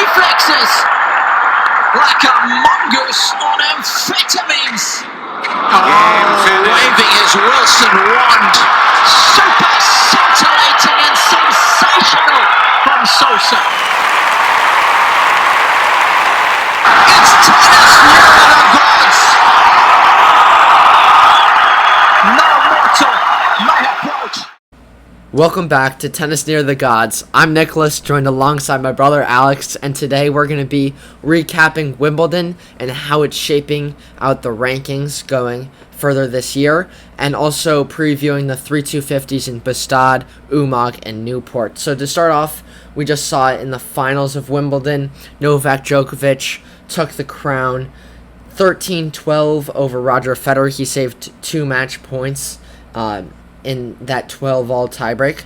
reflexes like a mongoose on amphetamines. Waving his Wilson wand. Super scintillating and sensational from Sosa. It's tennis near the gods. No mortal may approach. Welcome back to Tennis Near the Gods. I'm Nicholas, joined alongside my brother Alex, and today we're going to be recapping Wimbledon and how it's shaping out the rankings going further this year, and also previewing the 3-250s in Bastad, Umag, and Newport. So to start off, we just saw it in the finals of Wimbledon. Novak Djokovic took the crown 13-12 over Roger Federer. He saved 2 match points in that 12-all tiebreak.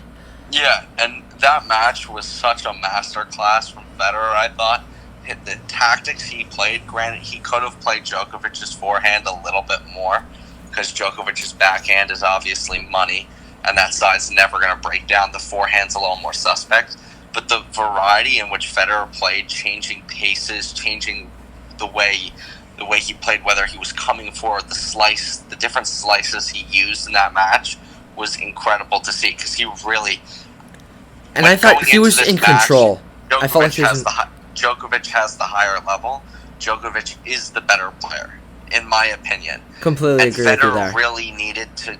Yeah, and that match was such a masterclass from Federer, I thought. The tactics he played, granted, he could have played Djokovic's forehand a little bit more, because Djokovic's backhand is obviously money, and that side's never going to break down. The forehand's a little more suspect. But the variety in which Federer played, changing paces, changing the way he played, whether he was coming forward, the different slices he used in that match, was incredible to see, because he really... And I thought he was in control. I felt like Djokovic has the higher level. Djokovic is the better player, in my opinion. Completely agree with you there. Federer really needed to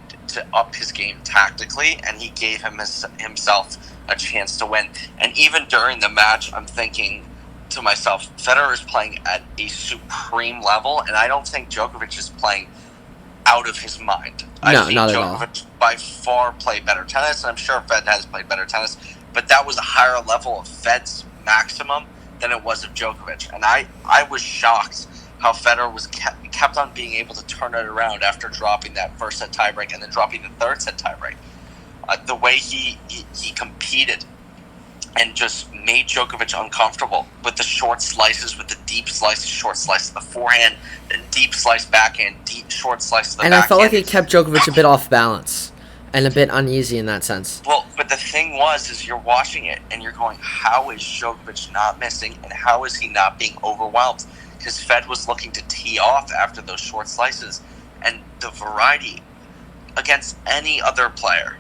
up his game tactically, and he gave himself a chance to win. And even during the match, I'm thinking to myself, Federer is playing at a supreme level, and I don't think Djokovic is playing out of his mind. I think Djokovic by far played better tennis, and I'm sure Fed has played better tennis, but that was a higher level of Fed's maximum than it was of Djokovic. And I was shocked how Federer was kept on being able to turn it around after dropping that first set tiebreak and then dropping the third set tiebreak. The way he competed and just made Djokovic uncomfortable with the short slices, with the deep slices, short slice of the forehand, then deep slice backhand, deep short slice of the backhand. And I felt like it kept Djokovic a bit off balance and a bit uneasy in that sense. Well, but the thing is you're watching it and you're going, how is Djokovic not missing and how is he not being overwhelmed? Because Fed was looking to tee off after those short slices, and the variety against any other player,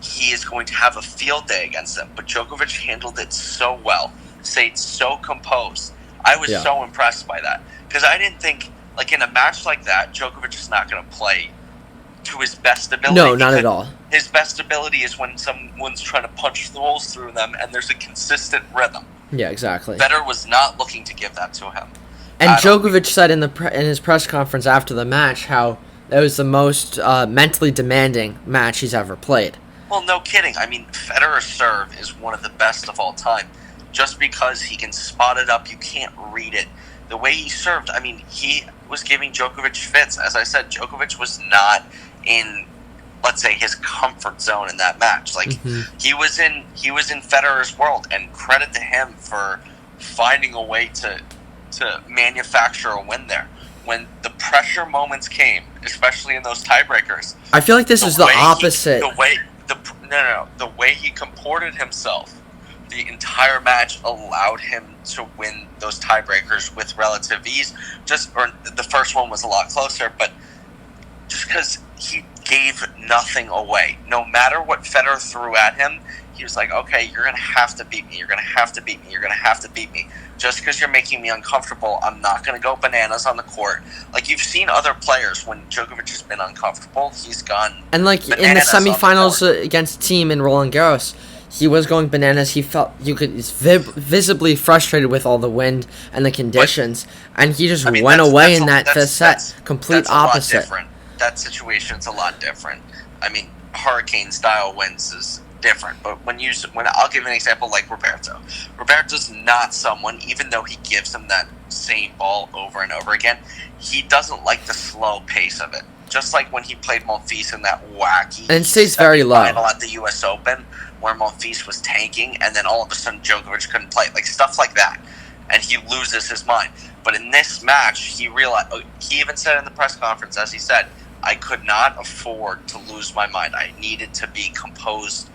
he is going to have a field day against them. But Djokovic handled it so well, stayed so composed. I was so impressed by that. Because I didn't think, like in a match like that, Djokovic is not going to play to his best ability. No, not at all. His best ability is when someone's trying to punch the holes through them and there's a consistent rhythm. Yeah, exactly. Federer was not looking to give that to him. And Djokovic said in his press conference after the match how that was the most mentally demanding match he's ever played. Well, no kidding. I mean, Federer's serve is one of the best of all time. Just because he can spot it up, you can't read it. The way he served, I mean, he was giving Djokovic fits. As I said, Djokovic was not in, let's say, his comfort zone in that match. Like he was in Federer's world, and credit to him for finding a way to manufacture a win there. When the pressure moments came, especially in those tiebreakers, I feel like this is the opposite. The way he comported himself, the entire match allowed him to win those tiebreakers with relative ease. The first one was a lot closer, but just because he gave nothing away. No matter what Federer threw at him, he was like, okay, you're going to have to beat me. You're going to have to beat me. You're going to have to beat me. Just because you're making me uncomfortable, I'm not going to go bananas on the court. Like, you've seen other players, when Djokovic has been uncomfortable, he's gone and like in the semifinals against Team in Roland Garros, he was going bananas. He felt visibly frustrated with all the wind and the conditions, and he just went away in that fifth set. Complete opposite. That situation's a lot different. I mean, hurricane-style winds is different, but when I'll give an example like Roberto. Roberto's not someone, even though he gives him that same ball over and over again, he doesn't like the slow pace of it. Just like when he played Monfils in that wacky and it stays very low final at the U.S. Open, where Monfils was tanking, and then all of a sudden Djokovic couldn't play, like stuff like that, and he loses his mind. But in this match, he realized. He even said in the press conference, as he said, I could not afford to lose my mind. I needed to be composed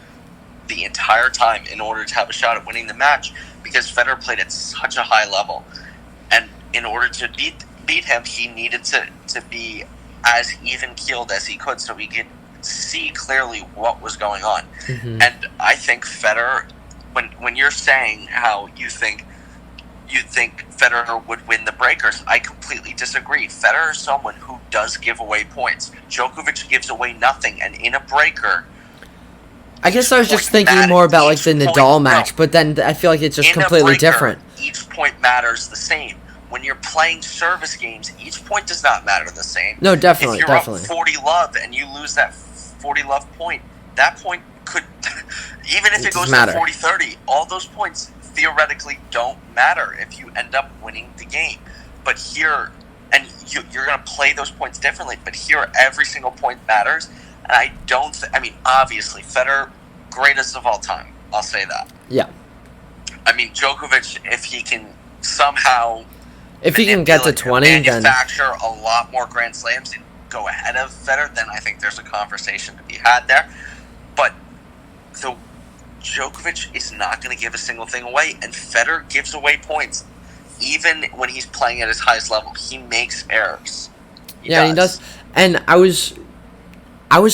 the entire time in order to have a shot at winning the match, because Federer played at such a high level, and in order to beat him, he needed to be as even keeled as he could, so he could see clearly what was going on. Mm-hmm. And I think Federer, when you're saying how you think Federer would win the breakers, I completely disagree. Federer is someone who does give away points. Djokovic gives away nothing, and in a breaker, I guess I was just thinking more about like the Nadal match, but then I feel like it's just completely different. Each point matters the same. When you're playing service games, each point does not matter the same. No, definitely, if you're definitely. up 40 love and you lose that 40 love point, that point could, even if it goes to 40-30, all those points theoretically don't matter if you end up winning the game. But here, and you're going to play those points differently, but here every single point matters. And I don't, I mean, obviously, Federer, greatest of all time. I'll say that. Yeah. I mean, Djokovic, if he can somehow... If he can get to 20, then... manufacture a lot more Grand Slams and go ahead of Federer, then I think there's a conversation to be had there. But Djokovic is not going to give a single thing away, and Federer gives away points. Even when he's playing at his highest level, he makes errors. He does. And I was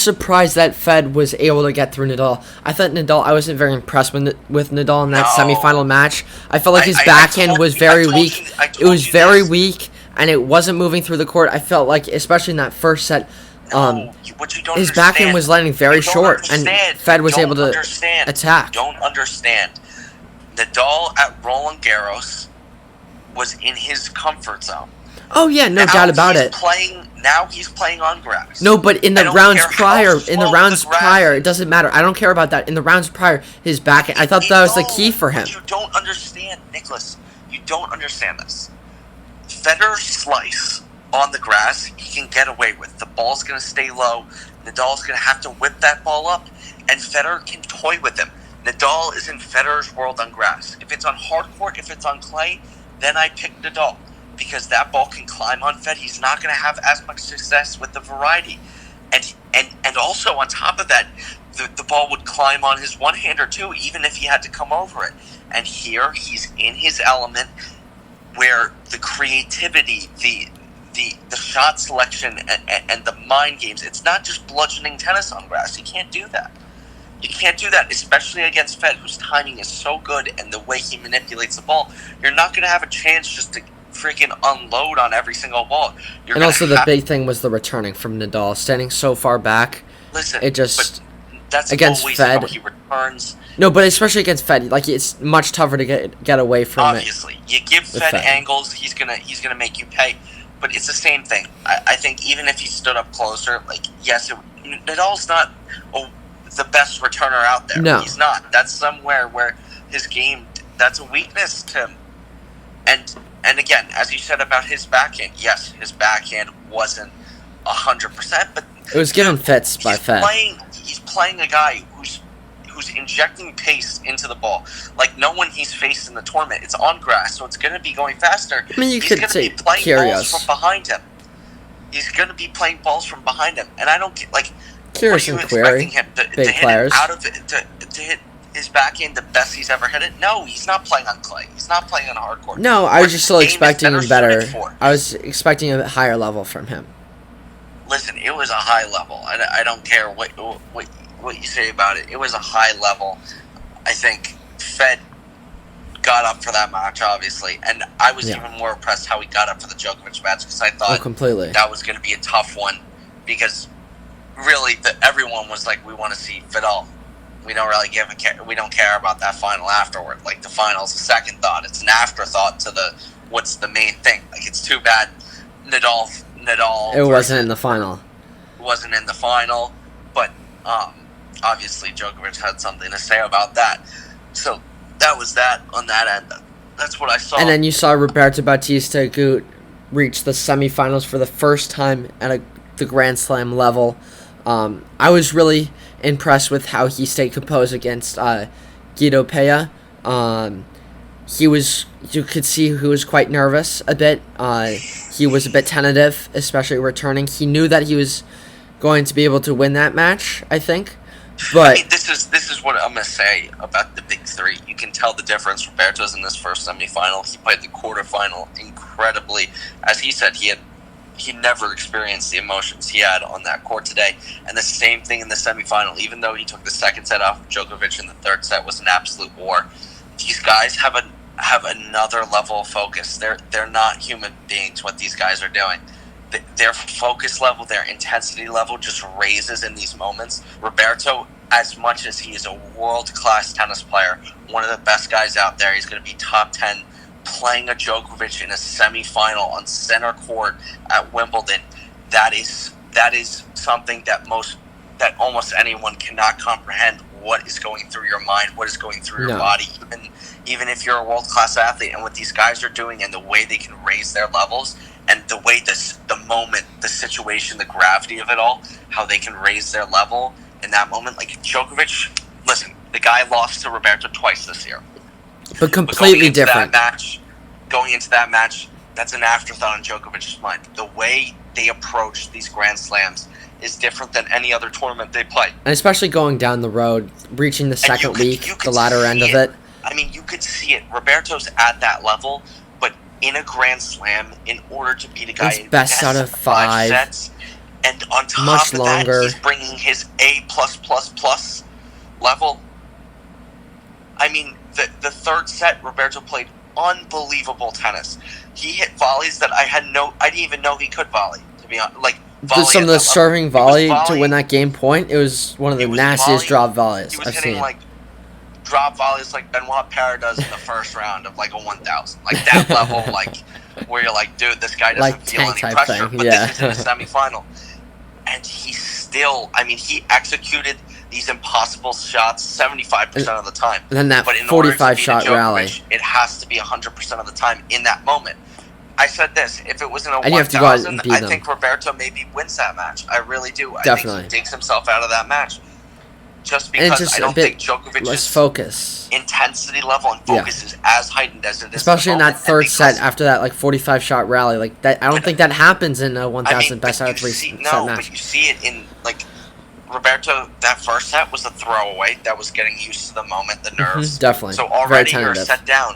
surprised that Fed was able to get through Nadal. I thought I wasn't very impressed with Nadal in that semifinal match. I felt like his backhand was very weak. It was very weak, and it wasn't moving through the court. I felt like, especially in that first set, his backhand was landing very short, and Fed was able to attack. Don't understand. Nadal at Roland Garros was in his comfort zone. Oh yeah, no doubt about it. Now he's playing on grass. No, but in the rounds prior, it doesn't matter. I don't care about that. In the rounds prior, his backhand, I thought that was the key for him. You don't understand, Nicholas. You don't understand this. Federer's slice on the grass, he can get away with. The ball's going to stay low. Nadal's going to have to whip that ball up, and Federer can toy with him. Nadal is in Federer's world on grass. If it's on hard court, if it's on clay, then I pick Nadal, because that ball can climb on Fed. He's not going to have as much success with the variety. And also on top of that, the ball would climb on his one-hander too, even if he had to come over it. And here, he's in his element, where the creativity, the shot selection, and the mind games, it's not just bludgeoning tennis on grass. You can't do that. You can't do that, especially against Fed, whose timing is so good, and the way he manipulates the ball. You're not going to have a chance just to freaking unload on every single ball. And also the big thing was the returning from Nadal, standing so far back. Listen, it just, but that's against always Fed, how he returns. No, but especially against Fed, like, it's much tougher to get away from Obviously, you give Fed angles, he's gonna make you pay. But it's the same thing. I think even if he stood up closer, like, yes, Nadal's not the best returner out there. No. He's not. That's somewhere where his game, that's a weakness to him. And again, as you said about his backhand, yes, his backhand wasn't 100%, but it was given fits by Fed. He's playing a guy who's injecting pace into the ball. Like no one he's faced in the tournament. It's on grass, so it's going to be going faster. I mean, you could say balls from behind him. He's going to be playing balls from behind him, and I don't get like. Kyrgios and Query, big players. To hit his backhand the best he's ever hit it? No, he's not playing on clay. He's not playing on hard court. No, I was just still expecting him better. I was expecting a higher level from him. Listen, it was a high level. I don't care what you say about it. It was a high level. I think Fed got up for that match, obviously, and I was even more impressed how he got up for the Djokovic match, because I thought that was going to be a tough one, because really everyone was like, we want to see Federer. We don't really we don't care about that final afterward. Like, the final's a second thought. It's an afterthought to what's the main thing. Like, it's too bad Nadal. It wasn't in the final. Wasn't in the final, but obviously Djokovic had something to say about that. So that was that on that end. That's what I saw. And then you saw Roberto Bautista Agut reach the semifinals for the first time at the Grand Slam level. I was really impressed with how he stayed composed against Guido Pella. You could see he was quite nervous a bit. He was a bit tentative, especially returning. He knew that he was going to be able to win that match, I think. But I mean, this is what I'm gonna say about the big three. You can tell the difference. Roberto's in this first semifinal. He played the quarterfinal incredibly. As he said, he never experienced the emotions he had on that court today. And the same thing in the semifinal. Even though he took the second set off of Djokovic and the third set was an absolute war, these guys have another level of focus. They're not human beings. What these guys are doing, their focus level, their intensity level just raises in these moments. Roberto, as much as he is a world-class tennis player, one of the best guys out there, he's going to be top 10, playing a Djokovic in a semifinal on center court at Wimbledon. That is something that almost anyone cannot comprehend. What is going through your mind? What is going through your body? Even if you're a world-class athlete, and what these guys are doing, and the way they can raise their levels, and the way the moment, the situation, the gravity of it all, how they can raise their level in that moment. Like Djokovic, listen, the guy lost to Roberto twice this year. But completely different. Going into that match, that's an afterthought in Djokovic's mind. The way they approach these Grand Slams is different than any other tournament they play. And especially going down the road, reaching the second week, the latter end of it. I mean, you could see it. Roberto's at that level, but in a Grand Slam, in order to beat a guy in best out of 5 sets, and on top much of longer. that, he's bringing his A+++ level. I mean, the third set, Roberto played unbelievable tennis. He hit volleys that I didn't even know he could volley, to be honest. Like, some of the serving volley to win that game point, it was one of the nastiest drop volleys I've seen. Like drop volleys like Benoit Paire does in the first round of like a 1,000. Like that level, like where you're like, dude, this guy doesn't feel any pressure. But this is in the semifinal. And he executed these impossible shots 75% of the time. And then that 45-shot rally. It has to be 100% of the time in that moment. I said this, if it was in a 1,000, I think Roberto maybe wins that match. I really do. Definitely. I think he digs himself out of that match. Just because I don't think Djokovic's intensity level and focus is as heightened as it is. Especially in that third set after that 45-shot rally. Like that, I don't think that happens in a 1,000 best out of 3 set match. But you see it in like Roberto. That first set was a throwaway. That was getting used to the moment, the nerves. Definitely. So already you're set down.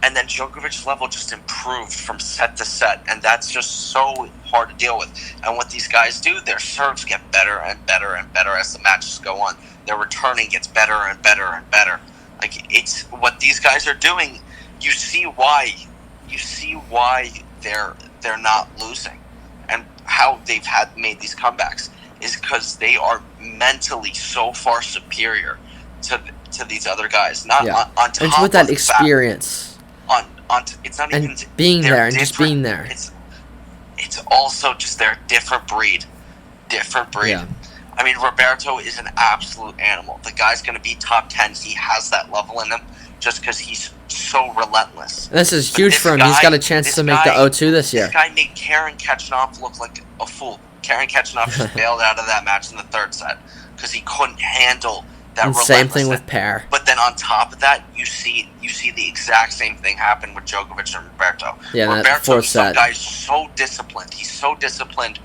And then Djokovic's level just improved from set to set, and that's just so hard to deal with. And what these guys do, their serves get better and better and better as the matches go on. Their returning gets better and better and better. Like, it's what these guys are doing. You see why they're not losing, and how they've made these comebacks is because they are mentally so far superior to these other guys. Not on top and with that experience. It's not and even being there and just being there. It's also just they're a different breed. Yeah. I mean, Roberto is an absolute animal. The guy's going to be top 10. He has that level in him just because he's so relentless. And this is huge for him. He's got a chance to make the O2 this year. This guy made Karen Khachanov look like a fool. Karen Khachanov just bailed out of that match in the third set because he couldn't handle that. And same thing with Paire. But then on top of that, you see the exact same thing happen with Djokovic and Roberto. Yeah, Roberto, fourth set. Some guy's so disciplined. He's so disciplined,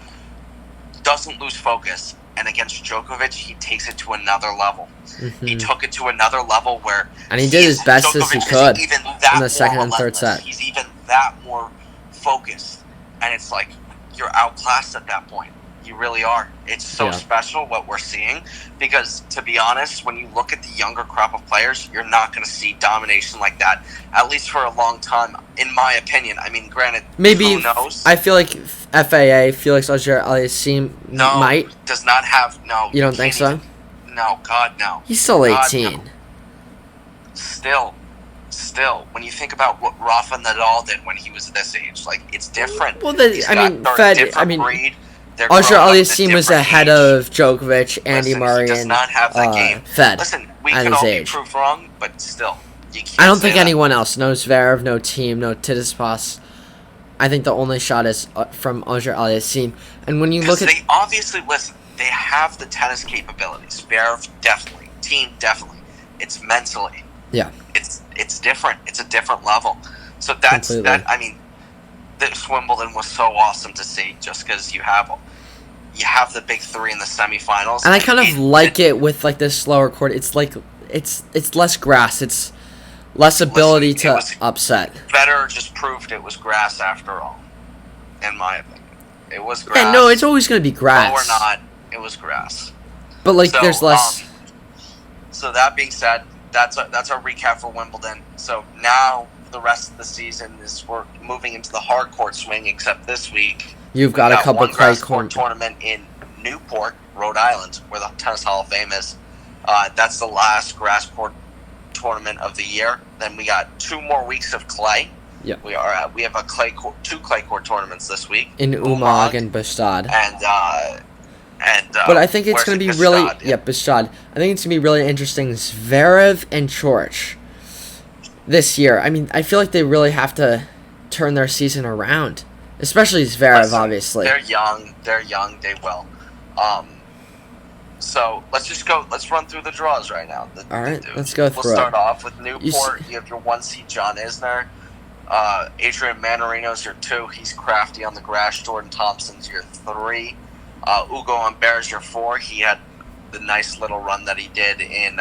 doesn't lose focus. And against Djokovic, he takes it to another level. Mm-hmm. He took it to another level where... And he did his best as he could in the second and third set. He's even that more focused. And it's like, you're outclassed at that point. You really are. It's so special what we're seeing. Because, to be honest, when you look at the younger crop of players, you're not going to see domination like that. At least for a long time, in my opinion. I mean, granted, maybe who knows? I feel like FAA, Felix Auger-Aliassime might. Does not have... No. You don't think so? No, God, no. He's still 18. No. Still, when you think about what Rafa Nadal did when he was this age, like, it's different. Well, breed. Auger-Aliassime was ahead of Djokovic, Andy Murray, and Fed. Listen, we could all be proved wrong, but still, you can't. I don't think anyone else. No Zverev, no Thiem, no Tsitsipas. I think the only shot is from Auger-Aliassime. And when you look at... they obviously, listen, they have the tennis capabilities. Zverev, definitely. Thiem, definitely. It's mentally. Yeah. It's different. It's a different level. So I mean, this Wimbledon was so awesome to see just because you have you have the big three in the semifinals. And I kind of like it with like this slower court. It's like it's less grass. It's less ability to upset. Federer just proved it was grass after all, in my opinion. It was grass. Yeah, no, it's always going to be grass. No, or not, it was grass. But like, there's less. So that being said, that's our recap for Wimbledon. So now the rest of the season is we're moving into the hard court swing. Except this week, you've got a couple one grass court tournament in Newport, Rhode Island, where the Tennis Hall of Fame is. That's the last grass court tournament of the year. Then we got 2 more weeks of clay. Yeah, we have a two clay court tournaments this week in Umag and Bastad. But I think it's going to be really Bastad. I think it's going to be really interesting. Zverev and Coric this year. I mean, I feel like they really have to turn their season around, especially Zverev. Obviously, they're young. They will. So let's run through the draws right now. All right, let's go through. We'll start off with Newport. You have your 1 seed John Isner. Adrian Manarino's your 2. He's crafty on the grass. Jordan Thompson's your 3. Ugo Umber's your 4. He had the nice little run that he did in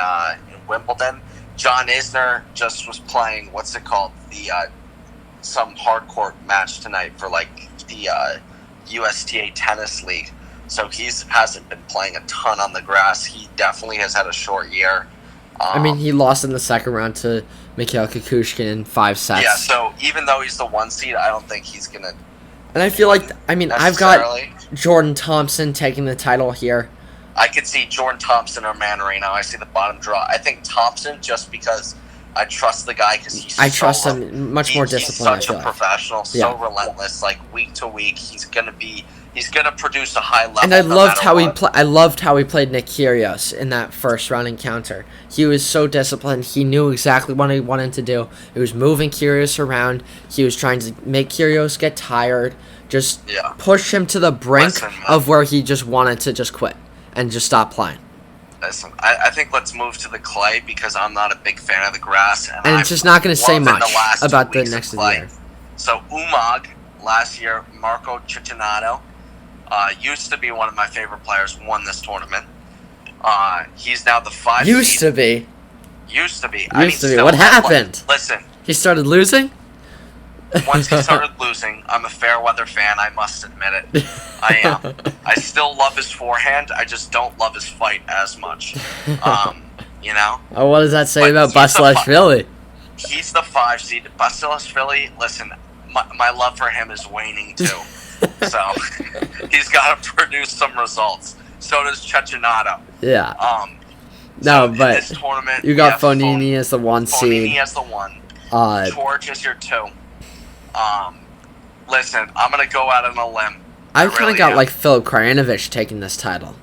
Wimbledon. John Isner just was playing some hard court match tonight for like the USTA Tennis League. So he hasn't been playing a ton on the grass. He definitely has had a short year. I mean, he lost in the second round to Mikhail Kukushkin in 5 sets. Yeah, so even though he's the 1 seed, I don't think he's going to... And I feel like, I've got Jordan Thompson taking the title here. I could see Jordan Thompson or Manarino. I see the bottom draw. I think Thompson, just because I trust the guy, because I trust him much more disciplined. He's such a professional, so relentless. Like week to week, he's gonna produce a high level. And I loved how he played Nick Kyrgios in that first round encounter. He was so disciplined. He knew exactly what he wanted to do. He was moving Kyrgios around. He was trying to make Kyrgios get tired. Just push him to the brink of where he just wanted to just quit and just stop playing. Listen, I think let's move to the clay because I'm not a big fan of the grass. And it's just not going to say much about the next year. So Umag, last year, Marco Cecchinato, used to be one of my favorite players, won this tournament. He's now the 5 seed. Used to be. What happened? Listen. He started losing? Once he started losing, I'm a fair weather fan, I must admit it. I am. I still love his forehand, I just don't love his fight as much. You know? Oh, what does that say about Basilashvili? He's the 5 seed. Basilashvili, listen, my love for him is waning too. So, he's got to produce some results. So does Cecchinato. Yeah. So but this tournament, you got Fognini as the 1 seed. Fognini as the 1. George is your 2. Listen, I'm going to go out on a limb. I kind of got like Filip Krajinovic taking this title.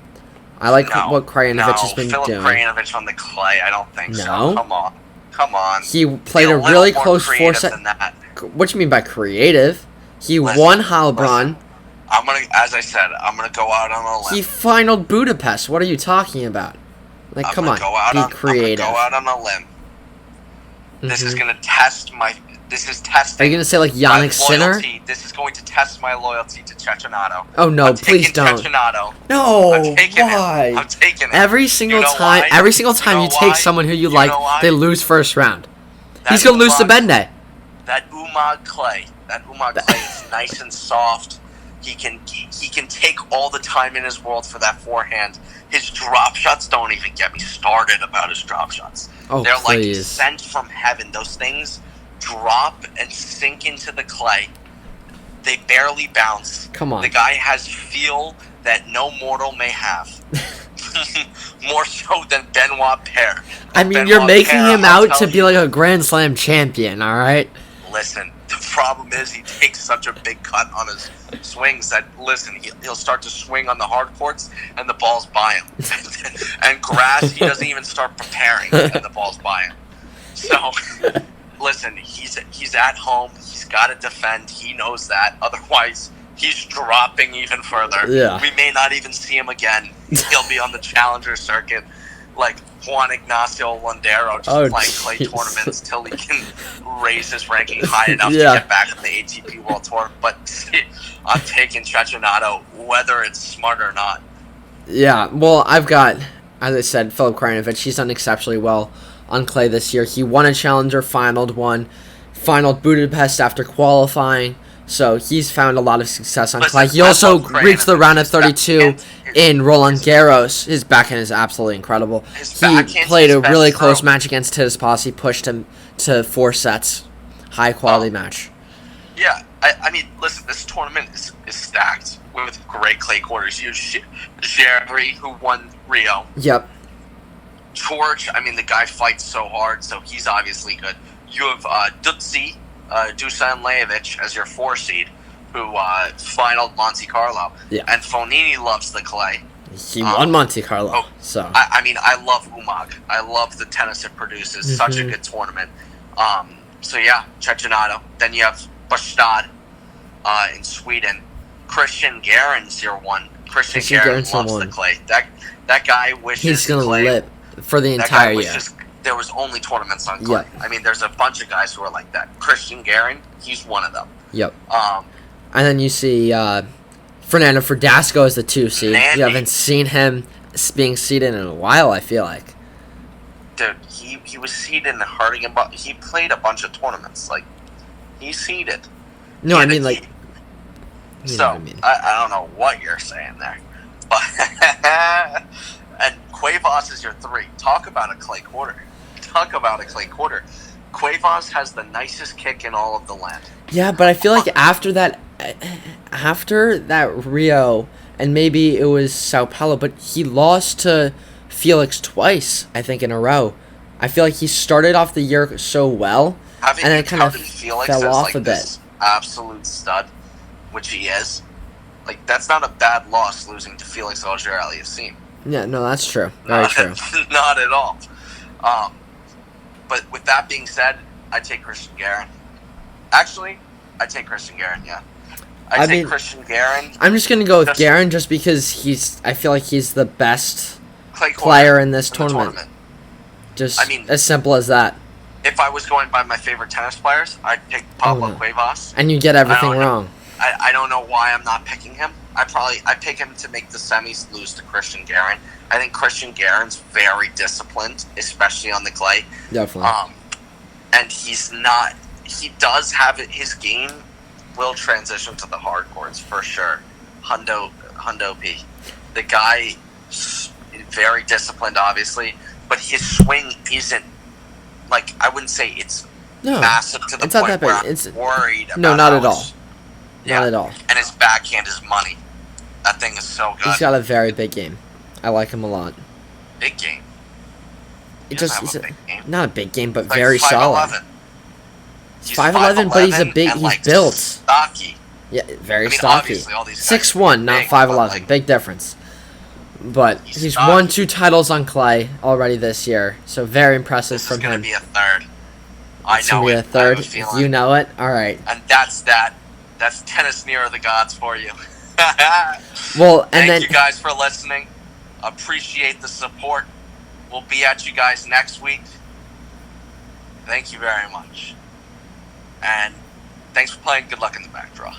I like what Krajinovic has been doing. Filip Krajinovic on the clay, I don't think so. Come on. He played a really close 4-set. What do you mean by creative? He won Heilbronn. As I said, I'm gonna go out on a limb. He finaled Budapest. What are you talking about? Like, come on, be creative. I'm gonna go out on a limb. This is gonna test my. This is testing. Are you gonna say like Yannick Sinner? This is going to test my loyalty to Cecchinato. Oh no, please don't. No, why? I'm taking it. Every single time you take someone who you like, they lose first round. He's gonna lose to Bende. That Umag clay is nice and soft. He can take all the time in his world for that forehand. His drop shots, don't even get me started about his drop shots. Oh, they're please. Like sent from heaven. Those things drop and sink into the clay. They barely bounce. Come on. The guy has feel that no mortal may have. More so than Benoit Paire. I mean, you're making him out to be like a Grand Slam champion, all right? Listen, the problem is he takes such a big cut on his swings that, listen, he'll start to swing on the hard courts and the ball's by him. And grass, he doesn't even start preparing and the ball's by him. So, listen, he's at home. He's got to defend. He knows that. Otherwise, he's dropping even further. Yeah. We may not even see him again. He'll be on the challenger circuit. like Juan Ignacio Londero just Oh, playing clay jeez. tournaments till he can raise his ranking high enough Yeah. to get back in the ATP World Tour. But I'm taking Cecchinato, whether it's smart or not. Yeah, well, I've got, as I said, Filip Krajinovic. He's done exceptionally well on clay this year. He won a Challenger, finaled Budapest after qualifying, so he's found a lot of success on clay. He I also love reached the Krajinovic. round of His 32 backhand is- in Roland Garros. His backhand is absolutely incredible. His He backhand played is a best really close throw. match against Tsitsipas. He pushed him to 4 sets. High-quality match. Yeah, I mean, listen, this tournament is stacked with great clay quarters. You have Jerry, who won Rio. Yep. George, I mean, the guy fights so hard, so he's obviously good. You have Dusan Lajovic as your 4 seed, who finaled Monte Carlo. Yeah. And Fonini loves the clay. He won Monte Carlo, so... I mean, I love Umag. I love the tennis it produces. Such a good tournament. So, yeah, Cecchinato. Then you have Bastad in Sweden. Christian Garen's your 1. Christian Garen Garen's loves the the one. clay. That guy wishes He's going to clay, lip for the that entire guy year. wishes there was only tournaments on clay. Yeah. I mean, there's a bunch of guys who are like that. Christian Garen, he's one of them. Yep. And then you see Fernando Verdasco as the 2 seed. Nandy. You haven't seen him being seeded in a while, I feel like. Dude, he was seeded in Harding, but he played a bunch of tournaments. Like, he's seeded. No, I And mean, like... You know So, what I mean. I don't know what you're saying there. But and Cuevas is your 3. Talk about a clay quarter. Cuevas has the nicest kick in all of the land. Yeah, but I feel like after that Rio, and maybe it was Sao Paulo, but he lost to Felix twice, I think, in a row. I feel like he started off the year so well, Having and then kind of Felix fell as, off like, a bit. this absolute stud, which he is, like, that's not a bad loss losing to Felix Auger-Aliassime. Yeah, no, that's true. Very true. Not at all. But with that being said, I take Christian Garen. Actually, I take Christian Garen, yeah. I take Christian Garen. I'm just going to go with Just- Garen just because I feel like he's the best Clay court player in this the tournament. Just I mean- as simple as that. If I was going by my favorite tennis players, I'd pick Pablo no. Cuevas. And you get everything I don't know. wrong. I don't know why I'm not picking him. I pick him to make the semis, lose to Christian Garen. I think Christian Garen's very disciplined, especially on the clay. Definitely. And he's not. He does have it. His game will transition to the hard courts for sure. Hundo P. The guy is very disciplined, obviously, but his swing isn't like, I wouldn't say it's No, massive to the it's not point that where big. I'm It's worried about no, not how at all. it's- Yeah. Not at all. And his backhand is money. That thing is so good. He's got a very big game. I like him a lot. Big game. He It doesn't just have he's a big game. not a big game, but Like very 5'11". solid. He's 5'11", but he's a big. and, He's like, built. stocky. Yeah, very I mean, stocky. obviously, all these guys 6'1", are not big, but, 5'11". like, Big difference. But He's he's stocky. won 2 titles on clay already this year, so very impressive This is from going to him. be a third. I It's gonna know be it. a third. I have a If feeling. you know it, all right. And that's that. That's tennis near the gods for you. Well, and Thank then you guys for listening. Appreciate the support. We'll be at you guys next week. Thank you very much. And thanks for playing. Good luck in the back draw.